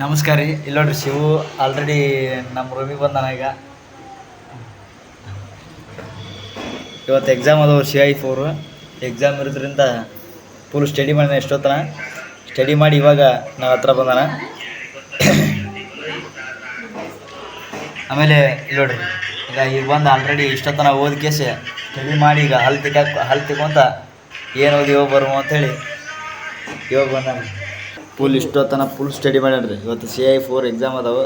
ನಮಸ್ಕಾರ ರೀ. ಇಲ್ಲಿ ನೋಡ್ರಿ, ಶಿವು ಆಲ್ರೆಡಿ ನಮ್ಮ ರೂಮಿಗೆ ಬಂದಾನ. ಈಗ ಇವತ್ತು ಎಕ್ಸಾಮ್ ಅದಾವ, CI4 ಎಕ್ಸಾಮ್ ಇರೋದ್ರಿಂದ ಫುಲ್ ಸ್ಟಡಿ ಮಾಡಿದ. ಎಷ್ಟೊತ್ತನ ಸ್ಟಡಿ ಮಾಡಿ ಇವಾಗ ನಾವು ಹತ್ರ ಬಂದಾನ. ಆಮೇಲೆ ಇಲ್ಲಿ ನೋಡ್ರಿ, ಈಗ ಬಂದು ಆಲ್ರೆಡಿ ಇಷ್ಟೊತ್ತನ ಓದಿ ಕೇಸಿ ಸ್ಟಡಿ ಮಾಡಿ ಈಗ ಹಲ್ ತಿಕ್ಕೊಂತ ಏನು ಓದಿ ಬರುವ ಅಂಥೇಳಿ ಇವಾಗ ಬಂದಾನ. ಫುಲ್ ಇಷ್ಟೊತ್ತನ ಫುಲ್ ಸ್ಟಡಿ ಮಾಡ್ಯಾನ್ರಿ. ಇವತ್ತು CI4 ಎಕ್ಸಾಮ್ ಅದಾವೆ.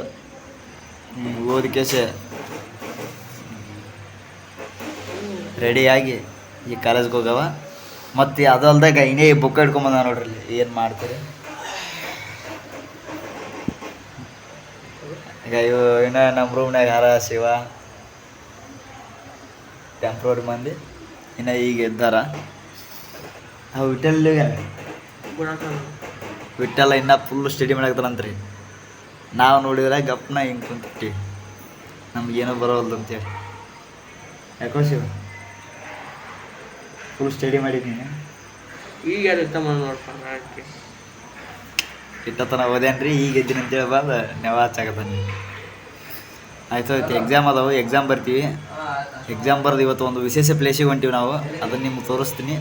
ಓದಿ ಕೇಸೆ ರೆಡಿಯಾಗಿ ಈ ಕಾಲೇಜ್ಗೆ ಹೋಗವ. ಮತ್ತು ಅದು ಅಲ್ದಾಗ ಇನ್ನೇ ಬುಕ್ ಹಿಡ್ಕೊಂಬಂದ ನೋಡ್ರಿ. ಏನು ಮಾಡ್ತೀರಿ ಈಗ ಇನ್ನು ನಮ್ಮ ರೂಮ್ನಾಗ ಯಾರ ಶಿವ ಟೆಂಪ್ರವರಿ ಮಂದಿ ಇನ್ನು ಈಗ ಇದ್ದಾರ. ವಿಟ್ಟೆಲ್ಲ ಇನ್ನೂ ಫುಲ್ ಸ್ಟಡಿ ಮಾಡಾಕ್ತಾರಂತ್ರಿ. ನಾವು ನೋಡಿದ್ರೆ ಗಪ್ನ ಹಿಂಗೆ ಕುಂತಿರ್ತೀವಿ, ನಮ್ಗೇನೋ ಬರೋಲ್ದು ಅಂತೇಳಿ. ಯಾಕೋ ಶಿವ ಫುಲ್ ಸ್ಟಡಿ ಮಾಡಿದ್ದೀನಿ. ಈಗ ಇಟ್ಟತನ ಓದೇನ್ರಿ, ಈಗ ಇದ್ದೀನಿ ಅಂತೇಳಿ ಬಂದು ನೆವ ಹಚ್ಚಾಕತ್ತಾನೆ. ಆಯ್ತು ಎಕ್ಸಾಮ್ ಅದಾವೆ, ಎಕ್ಸಾಮ್ ಬರ್ತೀವಿ. ಎಕ್ಸಾಮ್ ಬರ್ದು ಇವತ್ತು ಒಂದು ವಿಶೇಷ ಪ್ಲೇಸಿಗೆ ಹೊಂಟೀವಿ ನಾವು. ಅದನ್ನು ನಿಮ್ಗೆ ತೋರಿಸ್ತೀನಿ.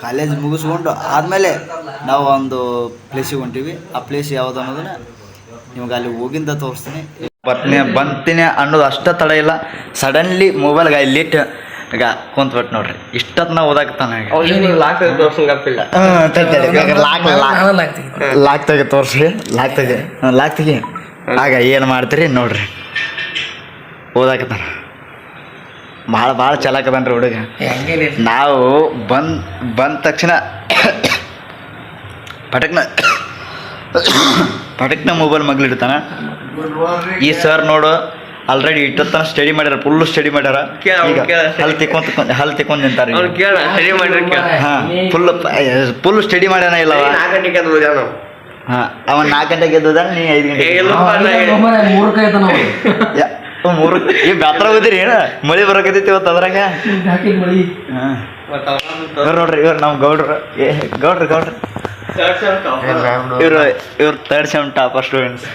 ಕಾಲೇಜ್ ಮುಗಿಸ್ಕೊಂಡು ಆದಮೇಲೆ ನಾವು ಒಂದು ಪ್ಲೇಸಿಗೆ ಹೊಂಟೀವಿ. ಆ ಪ್ಲೇಸ್ ಯಾವುದು ಅನ್ನೋದನ್ನ ನಿಮ್ಗೆ ಅಲ್ಲಿ ಹೋಗಿಂದ ತೋರಿಸ್ತೀನಿ. ಬಂತೀನಿ ಅನ್ನೋದು ಅಷ್ಟೇ ತಡ ಇಲ್ಲ. ಸಡನ್ಲಿ ಮೊಬೈಲ್ಗೆ ಇಲ್ಲಿಟ್ಟು ಈಗ ಕುಂತ್ಬಿಟ್ಟು ನೋಡ್ರಿ. ಇಷ್ಟೊತ್ತು ನಾವು ಓದಾಕತ್ತಾನ. ಲಾಕ್ ತೆಗೆ ತೋರಿಸ್ರಿ. ಲಾಕ್ ತೆಗಿ ಆಗ ಏನು ಮಾಡ್ತೀರಿ ನೋಡ್ರಿ. ಓದಾಕತ್ತಾನ ಭಾಳ ಚಲಾಕದನ್ರಿ ಹುಡುಗ. ನಾವು ಬಂದ ತಕ್ಷಣ ಪಟಕ್ನ ಮೊಬೈಲ್ ಮಗ್ಲಿಡ್ತಾನ. ಈ ಸರ್ ನೋಡು ಆಲ್ರೆಡಿ ಇಟ್ಟೊತ್ತನ ಸ್ಟಡಿ ಮಾಡ್ಯಾರ, ಫುಲ್ಲು ಸ್ಟಡಿ ಮಾಡ್ಯಾರ. ಹಲ್ ತಿಕ್ಕೊಂಡ್ ನಿಂತಾರ. ಹಾಂ ಫುಲ್ ಸ್ಟಡಿ ಮಾಡ್ಯಾನ. ಇಲ್ಲವ ಹಾಂ ಅವನ್ 4 ಗಂಟೆಗೆ ಎದ್ದೋದ, ನೀ 5 ಗಂಟೆಗೆ. ಮೂರು ಈ ಬ್ಯಾತ್ರ ಹೋದಿರಿ ಏನ ಮಳಿ ಬರಕತ್ತೈತಿ ಇವತ್ತು ಅದ್ರಾಗ. ಹಾಂ ನೋಡ್ರಿ, ಇವ್ರು ನಮ್ಮ ಗೌಡ್ರು. ಇವ್ರು 3rd sem topper students.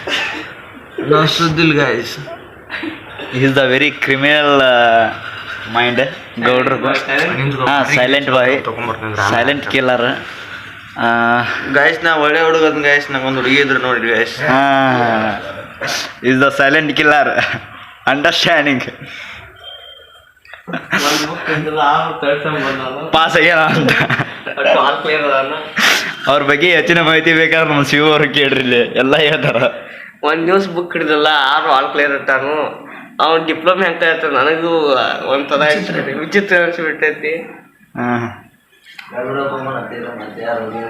Is the very criminal mind ಗೌಡ್ರದು. ಹಾಂ silent boy, silent killer. Guys ನಾ ಒಳ್ಳೆ ಹುಡುಗದ ಗಾಯ್ಸ್. ನಂಗೊಂದು ಹುಡುಗಿ ಇದ್ರು ನೋಡಿ ಗಾಯ್ಸ್. ಹಾಂ is the silent killer, understanding. Pass ಆಗ್ಯಾನ ಅಂತ ಅವ್ರ ಬಗ್ಗೆ ಹೆಚ್ಚಿನ ಮಾಹಿತಿ ಬೇಕಾದ್ರೆ ನಮ್ಮ ಶಿವ ಅವ್ರಿಗೆ ಕೇಳ್ರಿ, ಇಲ್ಲಿ ಎಲ್ಲ ಹೇಳ್ತಾರ. ಒಂದು ನ್ಯೂಸ್ ಬುಕ್ ಹಿಡಿದಲ್ಲ 6 ಆಲ್ ಕ್ಲಿಯರ್ ಇಟ್ಟಾನು. ಅವ್ನು ಡಿಪ್ಲೊಮಾ ಹೆಂಗೆ ಹೇಳ್ತಾನೆ ನನಗೂ ಒಂಥರ ವಿಚಿತ್ರ ಅನಿಸ್ಬಿಟ್ಟೈತಿ. ಹಾಂ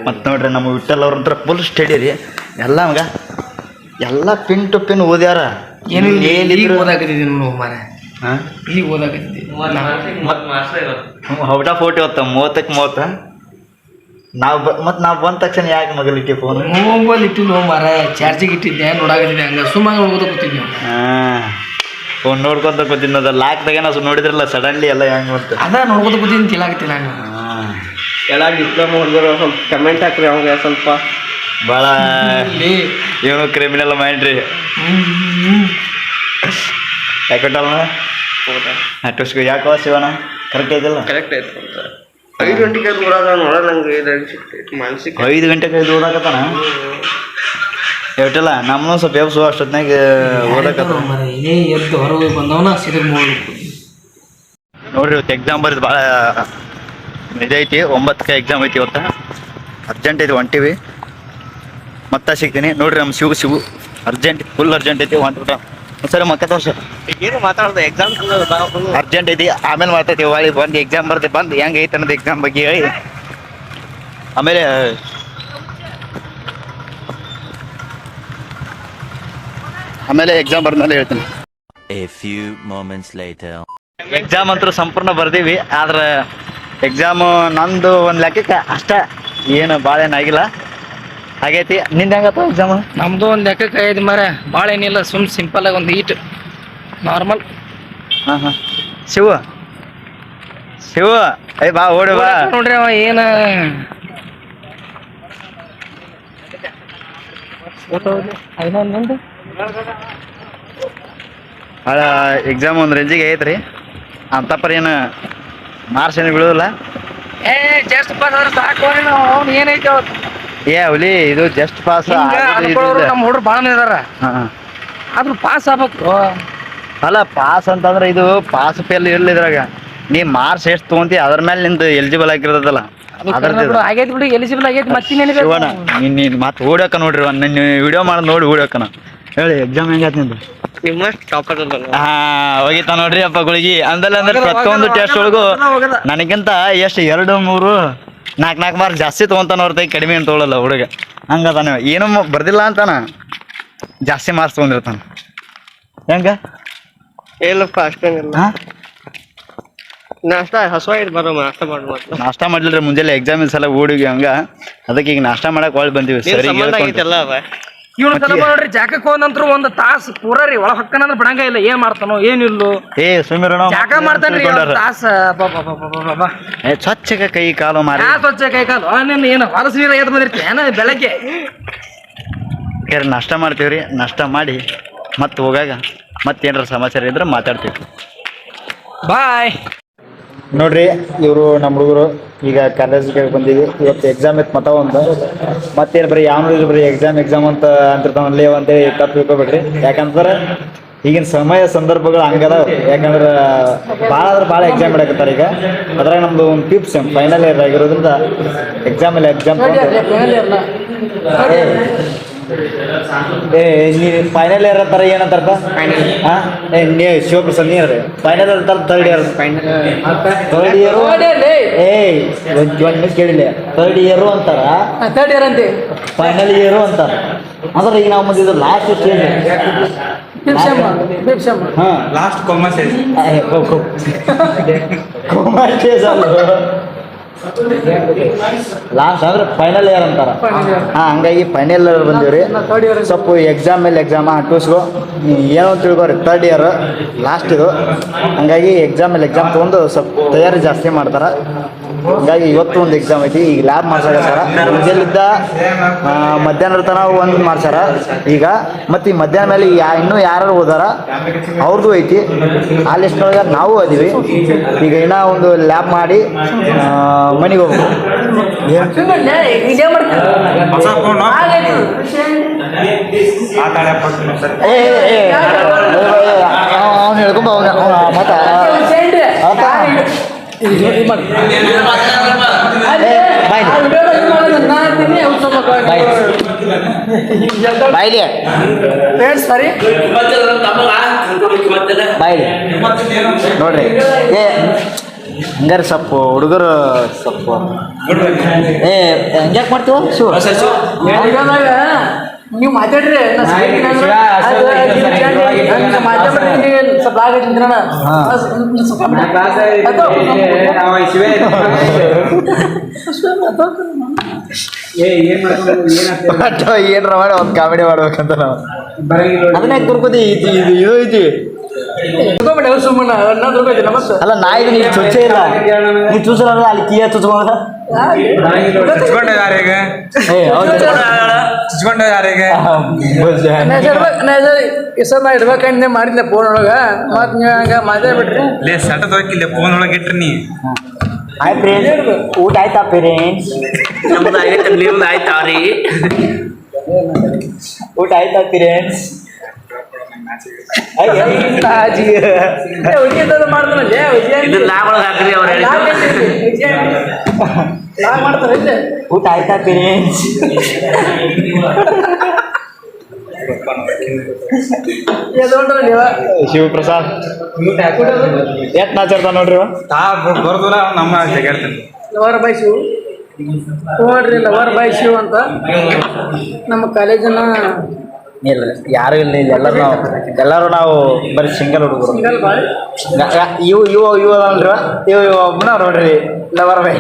ಮತ್ತು ನೋಡ್ರಿ ನಮ್ಮ ವಿಠಲ್ ಅವ್ರಂತ್ರ ಫುಲ್ ಸ್ಟಡಿ ರೀ. ಎಲ್ಲ ಮಗ ಎಲ್ಲ ಪಿನ್ ಟು ಪಿನ್ ಓದ್ಯಾರ. ಏನು ಓದಾಕತ್ತಿದ್ದೀನಿ ಮಾರ. ಹಾಂ ಈಗ ಓದಾಕತ್ತಿದ್ದೆ. ಔಟ್ ಆಫ್ 40 ಹೊತ್ತ 30ಕ್ಕೆ 30. ನಾವು ಬಂದ ತಕ್ಷಣ ಯಾಕೆ ಮಗಲಿಟ್ಟಿ ಫೋನ್? ಮೊಬೈಲ್ ಇಟ್ಟಿಲ್ಲ ಮಾರ, ಚಾರ್ಜಿಗೆ ಇಟ್ಟಿದ್ದೆ, ನೋಡಾಕತ್ತಿದ್ದೆ. ಹಂಗೆ ಸುಮ್ಮನೆ ಓದೋ ಕೂತಿದ್ದೆ. ಹಾಂ ಫೋನ್ ನೋಡ್ಕೊಂತ ಕೂತಿದ್ದ. ಅದು ಲಾಕ್ದಾಗೆ ನಾವು ನೋಡಿದ್ರಲ್ಲ ಸಡನ್ಲಿ ಎಲ್ಲ ಹೆಂಗೆ ಬಂತು. ಅದ ನೋಡ್ಕೊತ ಕೂತಿದ್ದೀನಿ, ತಿಲಾಕತ್ತಿಲ್ಲ. ಹಾಂ ಎಲ್ಲ ಡಿಪ್ಲೊಮಾ ಹುಡುಗರು ಸ್ವಲ್ಪ ಕಮೆಂಟ್ ಹಾಕ್ರಿ. ಅವಾಗ ಸ್ವಲ್ಪ ಭಾಳ ಇವನು ಕ್ರಿಮಿನಲ್ ಮೈಂಡ್ ರೀ. ಯಾಕೊಟ್ಟಲ್ಲ ಟುಸ್ಕು ಯಾಕೋ ಶಿವನ ಕರೆಕ್ಟ್ ಐತಿಲ್ಲ? ಕರೆಕ್ಟ್ ಆಯ್ತು ಅಂತ 5 ಗಂಟೆಗೆ ಓಡಾದ ನೋಡ. ನಂಗೆ ಮಾನಸಿಕ 5 ಗಂಟೆಗೆ ಓದಾಕತ್ತಾನ. ಹೇಳ್ತಿಲ್ಲ ನಮ್ಮನ್ನು ಸ್ವಲ್ಪ ಎಬ್ಸು ಅಷ್ಟೊತ್ತಿನಾಗ ಓದಾಕತ್ತ. ಎದ್ದು ಹೊರಗೆ ಬಂದವನ ಸಿರಿಗ್ ನೋಡ್ರಿ ಇವತ್ತು ಎಕ್ಸಾಮ್ ಬರೋದು ಭಾಳ ಇದೈತಿ. 9ಕ್ಕೆ ಎಕ್ಸಾಮ್ ಐತಿ ಇವತ್ತು. ಅರ್ಜೆಂಟ್ ಐತಿ, ಹೊಂಟಿವಿ. ಮತ್ತೆ ಸಿಗ್ತೀನಿ ನೋಡ್ರಿ. ನಮ್ಮ ಶಿವು ಅರ್ಜೆಂಟ್, ಫುಲ್ ಅರ್ಜೆಂಟ್ ಐತಿ. ಹೊಂಟ್ಬಿಟ್ಟ ಸರಿ ಮಕ್ಕ ತೋರ್ಸ. ಏನು ಮಾತಾಡೋದು ಎಕ್ಸಾಮ್ ಅರ್ಜೆಂಟ್ ಐತಿ, ಆಮೇಲೆ ಮಾತಾಡ್ತೀವಿ. ಹೊಳಿ ಬಂದು ಎಕ್ಸಾಮ್ ಬರ್ದೆ ಬಂದು ಹೆಂಗೆ ಐತೆ ಅನ್ನೋದು ಎಕ್ಸಾಮ್ ಬಗ್ಗೆ ಹೇಳಿ ಆಮೇಲೆ ಎಕ್ಸಾಮ್ ಬರ್ದ್ಮೇಲೆ ಹೇಳ್ತೀನಿ. ಎಕ್ಸಾಮ್ ಅಂತೂ ಸಂಪೂರ್ಣ ಬರ್ದೀವಿ. ಆದ್ರೆ ಎಕ್ಸಾಮು ನಂದು ಒಂದು ಲೆಕ್ಕಕ್ಕೆ ಅಷ್ಟ ಏನು ಭಾಳ ಏನಾಗಿಲ್ಲ, ಹಾಗೈತಿ. ನಿಂದ ಹೆಂಗತ್ತ ಎಕ್ಸಾಮ್? ನಮ್ದು ಒಂದು ಲೆಕ್ಕಕ್ಕೆ ಐದು ಮರ, ಭಾಳ ಏನಿಲ್ಲ. ಸಿಂಪಲ್ ಆಗಿ ಒಂದು ಈಟ್ ನಾರ್ಮಲ್. ಹಾಂ ಶಿವ ಬಾ ಓಡಿ ಬಾ. ನೋಡ್ರಿ ಅವ ಏನ ಎಕ್ಸಾಮ್ ಒಂದು ರೇಂಜಿಗೆ ಐತ್ರಿ ಅಂತ ಪರಿ ಏನು ಮಾರ್ಕ್ಸ್ ಏನು ಬೀಳೋದಿಲ್ಲ. ಜಸ್ಟ್ ಪಾಸ್ ಆದ್ರೆ ಸಾಕು ಅವ್ನು ಏನೈತೆ ಅವತ್ತು ಏ ಅವಲಿ ಇದು ಜಸ್ಟ್ ಪಾಸ್. ನಮ್ಮ ಹುಡುಗರು ಭಾಳ ಇದಾರ ಆದ್ರೂ ಪಾಸ್ ಆಗ್ಬೇಕು. ಅಲ್ಲ ಪಾಸ್ ಅಂತಂದ್ರೆ ಇದು ಪಾಸ್ ಫೇಲ್ ಇರಲಿ ಇದ್ರಾಗ ನೀ ಮಾರ್ಕ್ಸ್ ಎಷ್ಟು ತೊಗೊಂತಿ ಅದ್ರ ಮೇಲೆ ನಿಂದು ಎಲಿಜಿಬಲ್ ಆಗಿರೋದಲ್ಲ. ಆಗೈತಿ ಬಿಡಿ ಎಲಿಜಿಬಲ್ ಆಗೈತಿ ಮತ್ತಿನೇನು ಶಿವಣ್ಣ ನೀನು ಮತ್ತೆ ಓಡೋಕ ನೋಡ್ರಿ ನನ್ನ ವಿಡಿಯೋ ಮಾಡಿ ನೋಡಿ ಓಡೋಕನ ಹೇಳಿ ಎಕ್ಸಾಮ್ ಹೆಂಗಾಯ್ತು ನಿಂದು? ಹಾ ಹೋಗಿತ್ತ ನೋಡ್ರಿ ಅಪ್ಪ ಗುಳಿಗಿ ಅಂದಲ್ಲ ಅಂದ್ರೆ ಪ್ರತಿಯೊಂದು ಟೆಸ್ಟ್ ಒಳಗು ನನಗಿಂತ ಎಷ್ಟು 2, 3, 4 ಮಾರ್ಕ್ ಜಾಸ್ತಿ ತೊಗೊಂತಾನ ಹೊರತಾಗಿ ಕಡಿಮೆ ಏನು ತೊಗೊಳಲ್ಲ ಹುಡುಗ. ಹಂಗದಾನ ಏನೂ ಬರ್ದಿಲ್ಲ ಅಂತಾನ ಜಾಸ್ತಿ ಮಾರ್ಕ್ಸ್ ತೊಗೊಂಡಿರ್ತಾನ. ಹೆಂಗ ಇಲ್ಲಪ್ಪ ಅಷ್ಟೇನಿಲ್ಲ. ನಾಷ್ಟ ಹಸುವಾಗಿದೆ ಬರೋ ನಾಷ್ಟ ಮಾಡ್ಲಿಲ್ರಿ ಮುಂಜಾನೆ ಎಕ್ಸಾಮ್ ಸಲ ಓಡಿಗೆ ಹಂಗ ಅದಕ್ಕೆ ಈಗ ನಾಷ್ಟ ಮಾಡಕ್ ಒಳಗೆ ಬಂದಿವಿ. ಸರಿ ಇವ್ನ ತನಕ ನೋಡ್ರಿ ಜಾಕಕ್ಕೆ ಹೋದಂತ್ರ ಒಂದು ತಾಸು ಪೂರ ರೀ ಒಳಗೆ ಹೊಕ್ಕನಂದ್ರೆ ಬಿಡಂಗ ಇಲ್ಲ. ಏನ್ ಮಾಡ್ತಾನೋ ಏನಿಲ್ಲೋ ಏ ಸುಮಿರ ಜಾಕ ಮಾಡ್ತಾನ್ರಿ ತಾಸ ಸ್ವಚ್ಛಗೆ ಕೈ ಕಾಲು ಮಾರಿ ಸ್ವಚ್ಛ ಕೈ ಕಾಲು ನಿನ್ನ ಏನು ಹೊಲಸು ನೀರು ಎದ್ದು ಬಂದಿರ್ತೀನಿ ಏನ ಬೆಳಗ್ಗೆ ನಾಷ್ಟ ಮಾಡ್ತೀವ್ರಿ. ನಾಷ್ಟ ಮಾಡಿ ಮತ್ತೆ ಹೋಗಾಗ ಮತ್ತೇನಾರ ಸಮಾಚಾರ ಇದ್ರೆ ಮಾತಾಡ್ತೀವಿ. ಬಾಯ್. ನೋಡ್ರಿ ಇವರು ನಮ್ಮ ಹುಡುಗರು ಈಗ ಕಾಲೇಜ್ಗೆ ಬಂದಿವಿ. ಇವತ್ತು ಎಕ್ಸಾಮ್ ಇತ್ತು ಮತ್ತೇನು ಬರೀ ಯಾವ ಬರೀ ಎಕ್ಸಾಮ್ ಅಂತ ಅಂತಿರ್ತಾವಲ್ಲಿ ಅಂತೇಳಿ ತಪ್ಪು ತಿಳ್ಕೊಬೇಡ್ರಿ. ಯಾಕಂದ್ರೆ ಈಗಿನ ಸಮಯ ಸಂದರ್ಭಗಳು ಹಂಗದ. ಯಾಕಂದ್ರೆ ಭಾಳ ಎಕ್ಸಾಮ್ ಇಡಕತ್ತಾರೆ ಈಗ. ಅದ್ರಾಗ ನಮ್ದು ಒಂದು 5th ಸೆಮ್ ಫೈನಲ್ ಇಯರ್ ಆಗಿರೋದ್ರಿಂದ ಎಕ್ಸಾಮ್ ನೀ ಫೈನಲ್ ಇಯರ್ ಅಂತಾರ ಏನಂತಾರಪ್ಪ? ಹಾಂ ನೀ ಶಿವಪ್ರಸಾದ್ ನೀರು ಫೈನಲ್ ಇಯರ್ ಅಂತಾರ ಥರ್ಡ್ ಇಯರ್ ಒಂದು ಮಿಸ್ ಕೇಳಿಲ್ಲ. ಥರ್ಡ್ ಇಯರು ಅಂತಾರ ಫೈನಲ್ ಇಯರು ಅಂತಾರ. ಅಂದ್ರೆ ಈಗ ನಾವು ಮುಂದೆ ಲಾಸ್ಟ್ ಸ್ಟೇಜ್ ಹಾಂ ಲಾಸ್ಟ್ ಕೊಮ್ಮ ಸ್ಟೇಜ್ ಅಲ್ಲ ಲಾಸ್ಟ್ ಅಂದ್ರೆ ಫೈನಲ್ ಇಯರ್ ಅಂತಾರ. ಹಂಗಾಗಿ ಫೈನಲ್ ಇಯರ್ ಬಂದೀವ್ರಿ. ಸ್ವಲ್ಪ ಎಕ್ಸಾಮ್ ಮೇಲೆ ಎಕ್ಸಾಮ್ ಟೂಸ್ಗು ಏನೋ ತಿಳ್ಕೊರಿ. ಥರ್ಡ್ ಇಯರ್ ಲಾಸ್ಟ್ ಇದು. ಹಂಗಾಗಿ ಎಕ್ಸಾಮ್ ಮೇಲೆ ಎಕ್ಸಾಮ್ ತೊಗೊಂಡು ಸ್ವಲ್ಪ ತಯಾರಿ ಜಾಸ್ತಿ ಮಾಡ್ತಾರೆ. ಹಂಗಾಗಿ ಇವತ್ತು ಒಂದು ಎಕ್ಸಾಮ್ ಐತಿ. ಈಗ ಲ್ಯಾಬ್ ಮಾಡ್ಸಾಕತ್ತಾರ. ಮುಂಜಾನಿದ್ದ ಮಧ್ಯಾಹ್ನದ ತನಕ ಒಂದು ಮಾಡ್ಸಾರ. ಈಗ ಮತ್ತು ಈ ಮಧ್ಯಾಹ್ನ ಮೇಲೆ ಇನ್ನೂ ಯಾರು ಹೋದಾರ ಅವ್ರದ್ದು ಐತಿ. ಆ ಲಿಸ್ಟ್ನೊಳಗೆ ನಾವು ಅದೀವಿ. ಈಗ ಇನ್ನೂ ಒಂದು ಲ್ಯಾಬ್ ಮಾಡಿ ಮನೆಗೆ ಹೋಗ್ಬೇಕು. ಅವ್ನು ಹೇಳ್ಕೊಂಬ ಮತ್ತೆ ಬಾಯ್ಲಿ ಬಾಯ್ಲಿ ನೋಡ್ರಿ. ಹಂಗಾರೆ ಸ್ವಲ್ಪ ಹುಡುಗರು ಸ್ವಲ್ಪ ಹಂಗ್ಯಾಕೆ ಮಾಡ್ತೀವ ಶಿವ ನೀವು ಮಾತಾಡ್ರಿ ಏನ್ರ ಮಾಡಿ ಒಂದು ಕಾಮಿಡಿ ಮಾಡ್ಬೇಕಂತ ನಾವು ಅದನ್ನ ತುರ್ಕೋತಿ ಇದು ಐತಿ. ಅಲ್ಲ ನಾ ಇದು ನೀನು ಚುಚ್ಚೇ ಇಲ್ಲ. ನೀ ಚೂಸಲ್ಲ ಅಲ್ಲಿ ಕೀಯ ಚುಚ್ಕೊಂಡ ಇಡ್ಬೇಕಂದ್ರೆ ಮಾಡಿದ್ದೆ ಫೋನ್ ಒಳಗ ಮತ್ ನೀವ್ ಹಂಗ ಮಾತಾಡ್ಬಿಟ್ರಿ ಸಟದ್ ಹೋಗಿಲ್ಲ ಫೋನ್ ಒಳಗೆ ಇಟ್ರಿ ನೀ. ಹಾಯ್ ಫ್ರೆಂಡ್ಸ್, ಊಟ ಆಯ್ತಾ ಪೇರೆಂಟ್ಸ್? ನಮ್ದು ಆಗೈತೆ ನಿಮ್ದು ಆಯ್ತಾ ರೀ? ಊಟ ಆಯ್ತಾ ಪೇರೆಂಟ್ಸ್? ಊಟ ಆಯ್ತಾ ಪೇರೆಂಟ್ಸ್? ಶಿವಪ್ರಸಾದ್ ಎಟ್ ನಾಚಾರ್ತ ನೋಡ್ರಿ ಬರ್ದಲ್ಲ ನಮ್ಮ ಜಗಾಡ್ತೀನಿ. ಲವರ್ ಬೈ ಶಿವ್ ನೋಡ್ರಿ, ಲವರ್ ಬೈ ಶಿವ್ ಅಂತ ನಮ್ಮ ಕಾಲೇಜಿನ ಇಲ್ಲ ಯಾರು ಇಲ್ಲ. ಇಲ್ಲಿ ಎಲ್ಲರೂ ನಾವು ಬರೀ ಸಿಂಗಲ್ ಹುಡುಗರು. ಇವು ಅಲ್ರಿ ಇವು ಒಬ್ಬನ ನೋಡ್ರಿ ಲವರ್ ಬೈ.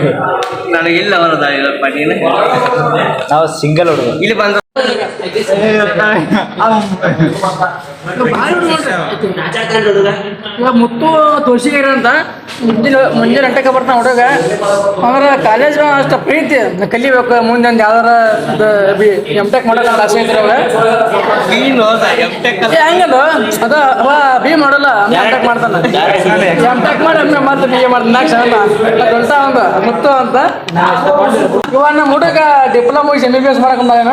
ನನಗಿಲ್ಲ ಅವರದ ನಾವು ಸಿಂಗಲ್ ಹುಡುಗರು. ಇಲ್ಲಿ ಬಂದ ಇವಾಗ ಮುತ್ತು ತೋರ್ಸಿಗೇರಿ ಅಂತ ಮುಂಜಾನೆ ಗಂಟೆಗೆ ಬರ್ತಾನೆ ಹುಡುಗ ಅವ್ರ ಕಾಲೇಜ್ ಅಷ್ಟು ಪ್ರೀತಿ ಕಲಿಬೇಕು ಮುಂದೆ ಒಂದು ಯಾವ್ದಾರ ಎಮ್.ಟೆಕ್ ಮಾಡೋಕೆ ಆಸೆ ಐತ್ರಿ ಅವ್ರ ಹಂಗಲ್ಲ ಅದ ಅವ ಬಿ ಮಾಡಲ್ಲ ಎಮ್.ಟೆಕ್ ಮಾಡ್ತಾನ ಎಮ್.ಟೆಕ್ ಮಾಡಿ ಮತ್ತೆ ಬಿ ಎ ಮಾಡ್ತಾನೆ ದೊಡ್ಡ ಒಂದು ಮುತ್ತು ಅಂತ ಇವ ನಮ್ಮ ಹುಡುಗ ಡಿಪ್ಲೊಮಾ MBBS ಮಾಡಕೊಂಡಾಗ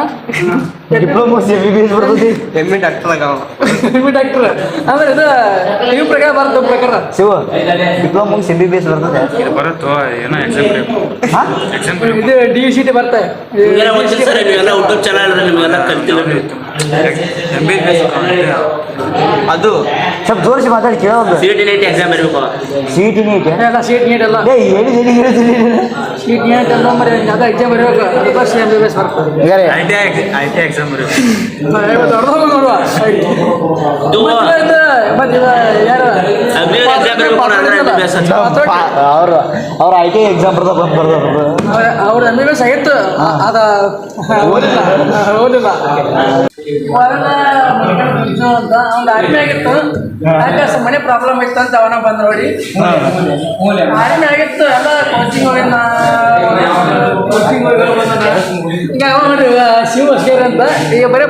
ಡಾಕ್ಟರ್ ಅಂದ್ರೆ ಇದು ಇವ್ ಪ್ರಕಾರ ಬರ್ತದೆ ಪ್ರಕಾರ ಶಿವ ಡಿಪ್ಲೊಮಾ MBBS ಬರ್ತದೆ ಬರುತ್ತೋ ಏನೋ ಎಕ್ಸಾಮ್ ಇದು DUCT ಬರ್ತಾರೆ ಅದು ಸ್ವಲ್ಪ ಜೋರಿಸಿ ಮಾತಾಡಿ ಕೇಳೋದು CET ಎಕ್ಸಾಮ್ ಬರಬೇಕು CET ನೀಟ್ ಎಲ್ಲ ಸೀಟ್ ನೀಟ್ ಎಲ್ಲ ಸೀಟ್ ನೀಟ್ ಎಲ್ಲ ಮರಿ ಅದ ಎಕ್ಸಾಮ್ ಬರಬೇಕು ಅದು ಬಸ್ MBBS ಬರ್ತದೆ IT ಎಕ್ಸಾಮ್ ಬರುತ್ತೆ ಅವ್ರ IT ಎಕ್ಸಾಮ್ ಅವ್ರ MBBS ಆಗಿತ್ತು ಅದ ಓದಿಲ್ಲ ಅಂತ ಅವ್ನು ಆರ್ಮಿ ಆಗಿತ್ತು ಯಾಕೆ ಮನೆ ಪ್ರಾಬ್ಲಮ್ ಇತ್ತು ಅಂತ ಅವನ ಬಂದ್ ನೋಡಿ ಆರ್ಮಿ ಆಗಿತ್ತು ಎಲ್ಲ ಕೋಚಿಂಗ್ ಈಗ ಅವ ನೋಡಿ ಶಿವ ಸೇರ್ ಅಂತ ಈಗ ಬರೀ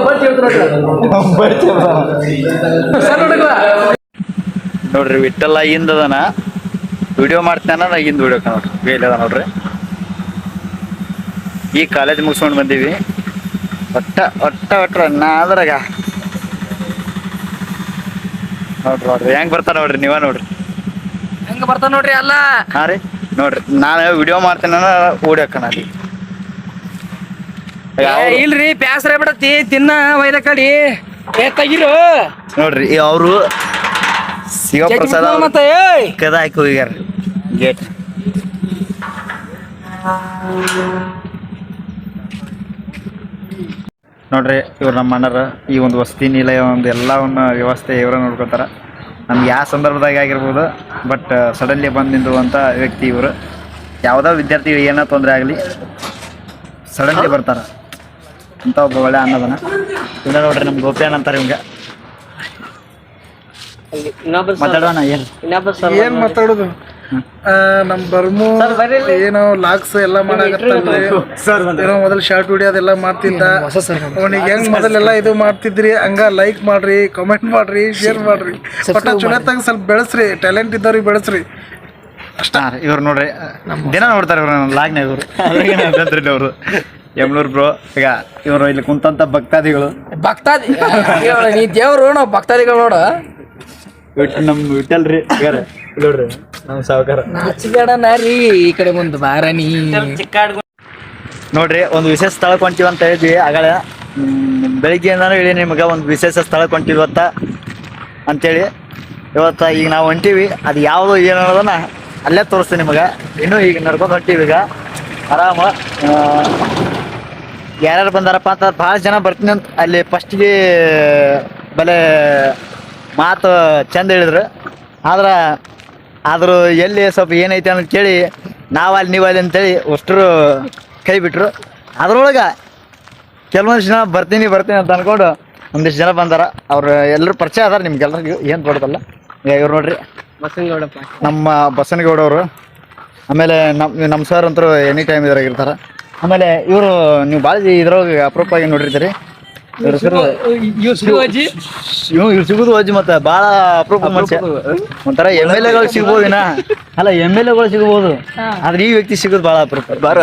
ಬರ್ತಿ ಸರ್ ಹುಡುಗ ನೋಡ್ರಿ ವಿಠಲ್ಲ ಹಿಂದದನ ವಿಡಿಯೋ ಮಾಡ್ತಾನ ನಾ ಹಿಂದ್ ವಿಡಿಯೋ ನೋಡ್ರಿ ಬೇಲದ ನೋಡ್ರಿ ಈ ಕಾಲೇಜ್ ಮುಗಿಸ್ಕೊಂಡು ಬಂದೀವಿ ಒಟ್ಟ ನಾ ಅದ್ರಾಗ ನೋಡ್ರಿ ಹೆಂಗ್ ಬರ್ತಾನ ನೋಡ್ರಿ ನೀವ ನೋಡ್ರಿ ಹೆಂಗ ಬರ್ತಾನ ನೋಡ್ರಿ ಅಲ್ಲ ಹಾ ರೀ ನೋಡ್ರಿ ನಾನು ವಿಡಿಯೋ ಮಾಡ್ತೇನ ಓಡಾಕಣ ಅಲ್ಲಿ ಇಲ್ರಿ ಬ್ಯಾಸ್ರ ಬಿಡತಿ ತಿನ್ನ ವೈದ ಕಡಿ ತೆಗಿರು ನೋಡ್ರಿ ಅವರು ಶಿವಪ್ರಸಾದ ಮತ್ತೆ ಕದ ಹಾಕಿ ಹೋಗ್ಯಾರ ಗೇಟ್ ನೋಡ್ರಿ ಇವ್ರು ನಮ್ಮ ಅಣ್ಣರ ಈ ಒಂದು ವಸತಿ ನಿಲಯ ಒಂದು ಎಲ್ಲವನ್ನ ವ್ಯವಸ್ಥೆ ಇವರ ನೋಡ್ಕೊತಾರ ನಮ್ಗೆ ಯಾವ ಸಂದರ್ಭದಾಗ ಆಗಿರ್ಬೋದು ಬಟ್ ಸಡನ್ಲಿ ಬಂದು ನಿಂದುವಂಥ ವ್ಯಕ್ತಿ ಇವರು ಯಾವುದೋ ವಿದ್ಯಾರ್ಥಿಗಳು ಏನೋ ತೊಂದರೆ ಆಗಲಿ ಸಡನ್ಲಿ ಬರ್ತಾರೆ ಅಂತ ಒಬ್ಬ ಒಳ್ಳೆ ಅನ್ನದನ ಇಲ್ಲ ನೋಡ್ರಿ ನಮ್ಮ ಗೋಪ್ಯಾನ್ ಅಂತಾರೆ ಇವಂಗ ಮಾತಾಡೋಣ ಏನು ಏನ್ ಮಾತಾಡೋದು ನಮ್ ಬರ್ಮು ಏನೋ ಲಾಕ್ಸ್ ಎಲ್ಲ ಮಾಡಾಕತ್ತಲ್ರಿ ಏನೋ ಮೊದಲ್ ಶಾರ್ಟ್ ವಿಡಿಯೋ ಅದೆಲ್ಲ ಮಾಡ್ತಿದ್ದ ಅವನಿಗೆ ಹೆಂಗ್ ಮೊದಲೆಲ್ಲ ಇದು ಮಾಡ್ತಿದ್ರಿ ಹಂಗ ಲೈಕ್ ಮಾಡ್ರಿ ಕಮೆಂಟ್ ಮಾಡ್ರಿ ಶೇರ್ ಮಾಡ್ರಿ ಒಟ್ಟ ಚುನತ್ತಾಗ ಸ್ವಲ್ಪ ಬೆಳೆಸ್ರಿ ಟ್ಯಾಲೆಂಟ್ ಇದ್ದವ್ರಿಗೆ ಬೆಳೆಸ್ರಿ ಇವ್ರು ನೋಡ್ರಿ ದಿನ ನೋಡ್ತಾರೆ ಇವ್ರು ಲಾಗ್ನಾಗ ಇವರು ಅವರು ಯಮ್ನೂರ್ ಬ್ರೋ ಈಗ ಇವರು ಇಲ್ಲಿ ಕುಂತಂತ ಭಕ್ತಾದಿಗಳು ಭಕ್ತಾದಿ ನೀ ದೇವ್ರು ನಾವು ಭಕ್ತಾದಿಗಳು ನೋಡ ನಮ್ ವಿಠಲ್ರಿ ನೋಡ್ರಿ ನಮ್ ಸಾವುಕಾರ ನಾಚಿಗಡ ನಾರಿ ಈ ಕಡೆ ಮುಂದೆ ಬಾರ ನೀ ನೋಡ್ರಿ ಒಂದು ವಿಶೇಷ ಸ್ಥಳಕ್ಕೆ ಹೊಂಟಿವಿ ಅಂತ ಹೇಳಿದ್ವಿ ಆಗಳ ಬೆಳಿಗ್ಗೆಯಿಂದಾನು ಹೇಳಿ ನಿಮ್ಗೆ ಒಂದು ವಿಶೇಷ ಸ್ಥಳಕ್ಕೆ ಹೊಂಟಿವಿ ಅಂತೇಳಿ ಇವತ್ತ ಈಗ ನಾವು ಹೊಂಟೀವಿ ಅದು ಯಾವುದು ಏನು ಅನ್ನೋದನ್ನ ಅಲ್ಲೇ ತೋರಿಸ್ತೀನಿ ನಿಮಗೆ ಇನ್ನೂ ಈಗ ನಡ್ಕೊಂಡು ಹೊಂಟೀವಿ ಈಗ ಆರಾಮ ಯಾರ್ಯಾರು ಬಂದಾರಪ್ಪ ಅಂತ ಭಾಳ ಜನ ಬರ್ತೀನಿ ಅಂತ ಅಲ್ಲಿ ಫಸ್ಟ್ಗೆ ಬಲೆ ಮಾತು ಚಂದ ಹೇಳಿದ್ರು ಆದರೂ ಎಲ್ಲಿ ಸ್ವಲ್ಪ ಏನೈತೆ ಅಂತ ಕೇಳಿ ನಾವಲ್ಲಿ ನೀವಲ್ಲಿ ಅಂತೇಳಿ ಅಷ್ಟರು ಕೈ ಬಿಟ್ರು ಅದ್ರೊಳಗೆ ಕೆಲವೊಂದು ಜನ ಬರ್ತೀನಿ ಅಂತ ಅಂದ್ಕೊಂಡು ಒಂದಿಷ್ಟು ಜನ ಬಂದಾರ ಅವ್ರು ಎಲ್ಲರೂ ಪರಿಚಯ ಅದಾರ ನಿಮ್ಗೆಲ್ಲರಿಗೂ ಏನು ಕೊಡೋದಲ್ಲ ಈಗ ಇವ್ರು ನೋಡ್ರಿ ನಮ್ಮ ಬಸನಗೌಡವರು ಆಮೇಲೆ ನಮ್ಮ ಸರ್ ಅಂತೂ ಎನಿ ಟೈಮ್ ಇದ್ರಾಗಿರ್ತಾರೆ ಆಮೇಲೆ ಇವರು ನೀವು ಭಾಳ ಇದ್ರೊಳಗೆ ಅಪರೂಪವಾಗಿ ನೋಡಿರ್ತೀರಿ ಇವ್ರು ಸಿಗುದು ಅಜ್ಜಿ ಮತ್ತೆ ಭಾಳ ಅಪರೂಪ ಮನುಷ್ಯ ಒಂಥರ MLA ಗಳು ಸಿಗ್ಬೋದಿನ ಅಲ್ಲ MLA ಗಳು ಸಿಗ್ಬೋದು ಆದ್ರೆ ಈ ವ್ಯಕ್ತಿ ಸಿಗೋದು ಭಾಳ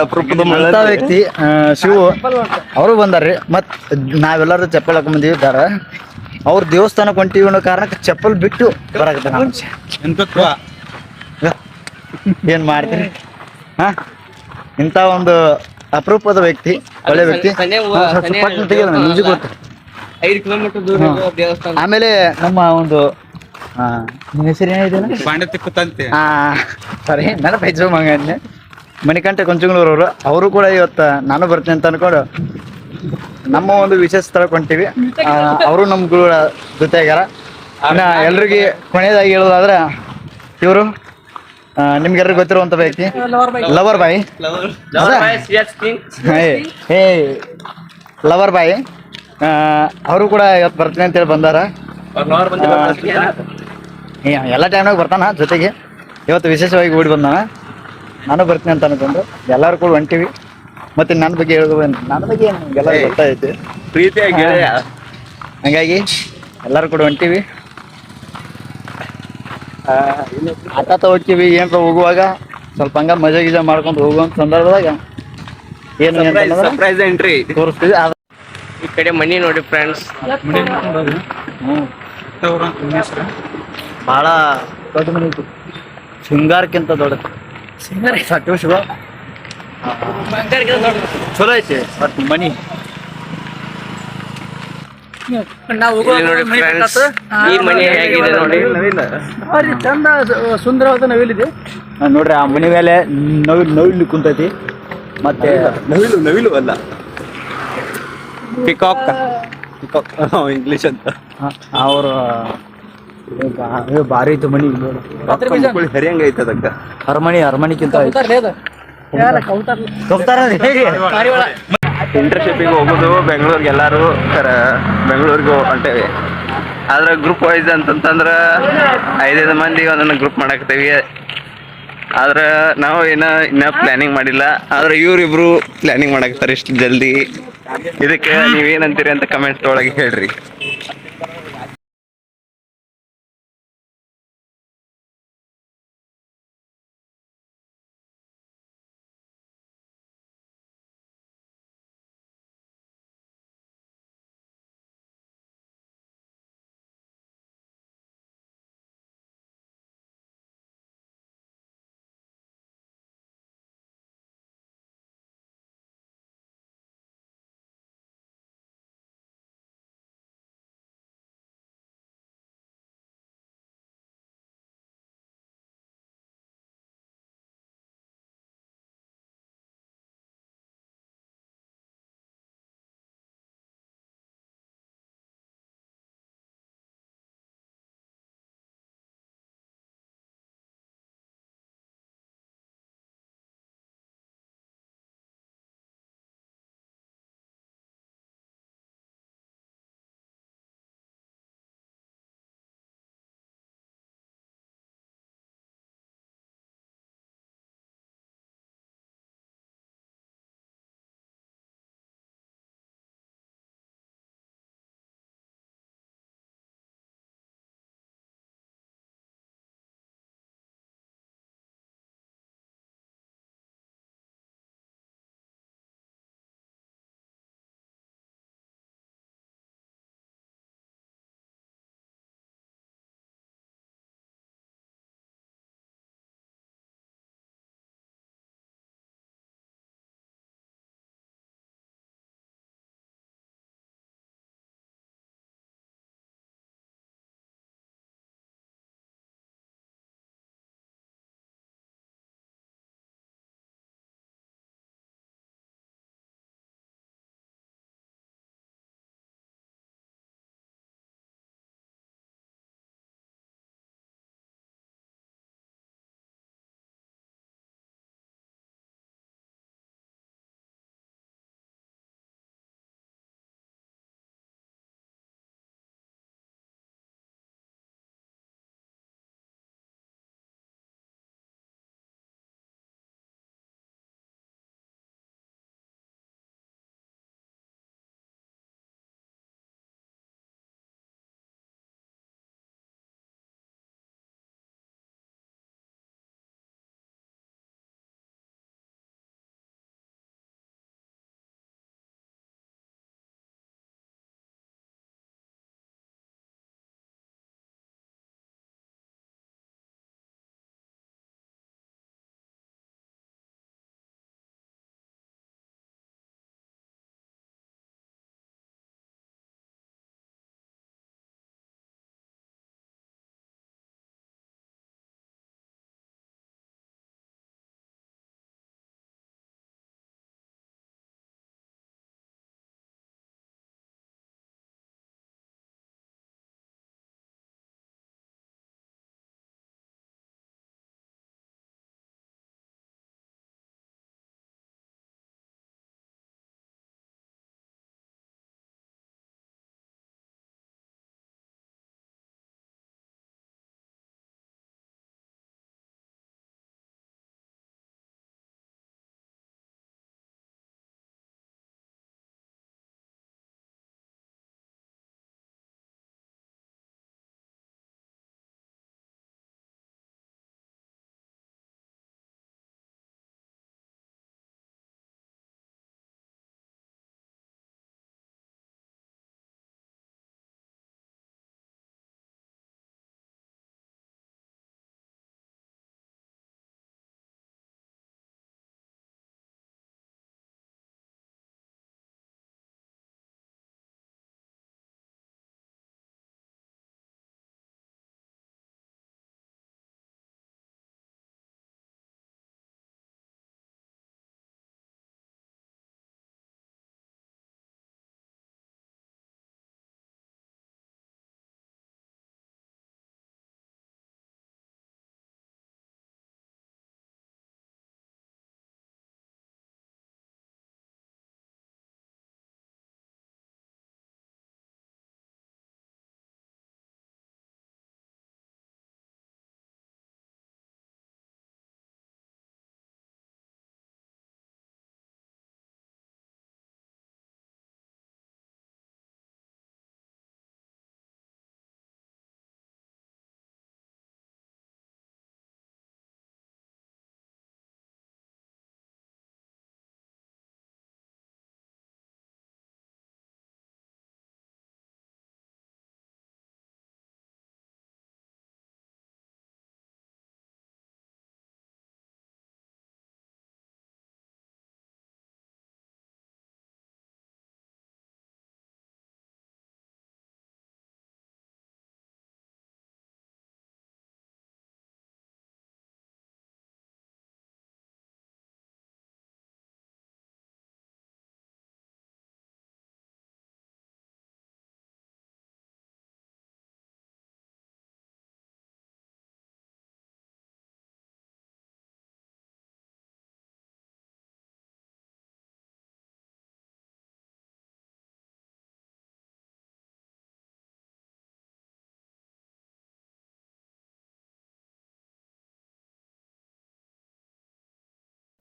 ಅಪರೂಪದ ವ್ಯಕ್ತಿ ಶಿವು ಅವರು ಬಂದಾರ್ರಿ ಮತ್ ನಾವೆಲ್ಲರೂ ಚಪ್ಪಲ್ ಹಾಕೊಂಡ್ಬಂದಿವಿ ದಾರ ಅವ್ರ ದೇವಸ್ಥಾನಕ್ಕೆ ಹೊಂಟಿವಿ ಅನ್ನೋ ಕಾರಣಕ್ಕೆ ಚಪ್ಪಲ್ ಬಿಟ್ಟು ಬರಾಕತ್ತ ಮನುಷ್ಯ ಏನ್ ಮಾಡ್ತೀರಿ ಹಾ ಇಂಥ ಒಂದು ಅಪರೂಪದ ವ್ಯಕ್ತಿ ಒಳ್ಳೆ ವ್ಯಕ್ತಿ ಆಮೇಲೆ ನಮ್ಮ ಒಂದು ನಿಮ್ಮ ಹೆಸರು ಏನಿದೆ ಸರಿ ನೆನಪೈಸು ಮಂಗನ್ನೆ ಮಣಿಕಂಠ ಕೊಂಚಂಗ್ಳೂರವರು ಅವರು ಕೂಡ ಇವತ್ತು ನಾನು ಬರ್ತೀನಿ ಅಂತ ಅನ್ಕೊಂಡು ನಮ್ಮ ಒಂದು ವಿಶೇಷ ಸ್ಥಳಕ್ಕೆ ಹೊಂಟೀವಿ ಅವರು ನಮ್ಮ ಜೊತೆ ಆಗ್ಯಾರ ಇನ್ನು ಎಲ್ರಿಗೆ ಕೊನೆಯದಾಗಿ ಹೇಳೋದಾದ್ರೆ ಇವರು ನಿಮ್ಗೆಲ್ರಿಗೂ ಗೊತ್ತಿರುವಂತ ವ್ಯಕ್ತಿ ಲವರ್ ಬಾಯ್ ಲವರ್ ಬಾಯ್ ಅವರು ಕೂಡ ಇವತ್ತು ಬರ್ತೀನಿ ಅಂತೇಳಿ ಬಂದಾರ. ಎಲ್ಲ ಟೈಮ್ನಾಗ ಬರ್ತಾನ ಜೊತೆಗೆ. ಇವತ್ತು ವಿಶೇಷವಾಗಿ ಓಡಿ ಬಂದಾನ. ನಾನು ಬರ್ತೀನಿ ಅಂತ ಅನ್ಕೊಂಡು ಎಲ್ಲರೂ ಕೂಡ ಹೊಂಟಿವಿ. ಮತ್ತೆ ನನ್ನ ಬಗ್ಗೆ ಹೇಳ್ಬೇಕು, ನನ್ನ ಬಗ್ಗೆ ಏನು ಎಲ್ಲರೂ ಗೊತ್ತಾಯ್ತು ಪ್ರೀತಿಯಾಗಿ ಹಂಗಾಗಿ ಎಲ್ಲರೂ ಕೂಡ ಹೊಂಟಿವಿ. ಆಟಾತ ಹೋಗ್ತೀವಿ. ಏನ್ರ ಹೋಗುವಾಗ ಸ್ವಲ್ಪ ಹಂಗ ಮಜಾ ಗಿಜಾ ಮಾಡ್ಕೊಂಡು ಹೋಗುವಂತ ಸಂದರ್ಭದಾಗ ಏನು ಸರ್ಪ್ರೈಸ್ ಎಂಟ್ರಿ ತೋರಿಸ್ತೀವಿ. ಈ ಕಡೆ ಮನಿ ನೋಡಿ ಫ್ರೆಂಡ್ಸ್. ಭಾಳ ದೊಡ್ಡ ಮನೆ ಐತಿ, ಶೃಂಗಾರಕ್ಕಿಂತ ದೊಡ್ಡ ಸಟ್ಟು ಶಿವ ಚಲೋ ಐತಿ ಬಟ್ ಮನಿ. ಇಲ್ಲಿ ನೋಡಿ ಫ್ರೆಂಡ್ಸ್, ಈ ಮನಿ ಹೇಗಿದೆ ನೋಡಿ. ಚಂದ ಸುಂದರವಾದ ನವಿಲಿದೆ ನೋಡ್ರಿ. ಆ ಮನಿ ಮೇಲೆ ನವಿಲು ಕುಂತೈತಿ. ಮತ್ತೆ ನವಿಲು ಅಲ್ಲ, ಪಿಕಾಕ್ ಇಂಗ್ಲಿಷ್ ಅಂತ. ಅವರು ಭಾರಿ ಐತಿ ಮನಿ. ಹರಿಯಂಗ ಐತದಕ್ಕ. ಅರಮನಿಕ್ಕಿಂತ ಇಂಟರ್ನ್ಶಿಪ್ಪಿಗೆ ಹೋಗೋದು ಬೆಂಗಳೂರಿಗೆ ಎಲ್ಲರೂ ಬೆಂಗಳೂರಿಗೆ ಹೊಂಟೇವಿ. ಆದ್ರೆ ಗ್ರೂಪ್ ವೈಸ್ ಅಂತಂತಂದ್ರೆ 5 ಮಂದಿ ಒಂದೊಂದು ಗ್ರೂಪ್ ಮಾಡಾಕ್ತೇವಿ. ಆದ್ರೆ ನಾವು ಇನ್ನ ಪ್ಲಾನಿಂಗ್ ಮಾಡಿಲ್ಲ. ಆದ್ರೆ ಇವ್ರಿಬ್ರು ಪ್ಲಾನಿಂಗ್ ಮಾಡಾಕ್ತಾರೆ ಇಷ್ಟು ಜಲ್ದಿ. ಇದಕ್ಕೆ ನೀವೇನಂತೀರಿ ಅಂತ ಕಮೆಂಟ್ ಒಳಗೆ ಹೇಳ್ರಿ.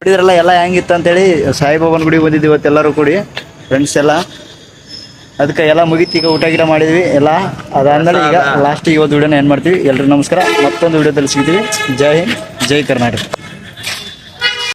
ನೋಡಿದ್ರಲ್ಲ ಎಲ್ಲ ಹೆಂಗಿತ್ತು ಅಂತೇಳಿ ಸಾಯಿಬಾಬನ ಗುಡಿಗೆ ಬಂದಿದ್ವಿ ಇವತ್ತು ಎಲ್ಲರೂ ಕೂಡಿ ಫ್ರೆಂಡ್ಸ್ ಎಲ್ಲ. ಅದಕ್ಕೆ ಎಲ್ಲ ಮುಗೀತು, ಈಗ ಊಟ ಗಿಟ ಮಾಡಿದ್ವಿ ಎಲ್ಲ. ಅದಾದ್ಮೇಲೆ ಈಗ ಲಾಸ್ಟ್ ಇವತ್ತು ವಿಡಿಯೋನ ಏನು ಮಾಡ್ತೀವಿ. ಎಲ್ರಿಗೂ ನಮಸ್ಕಾರ, ಮತ್ತೊಂದು ವಿಡಿಯೋದಲ್ಲಿ ಸಿಗ್ತೀವಿ. ಜೈ ಹಿಂದ್, ಜೈ ಕರ್ನಾಟಕ.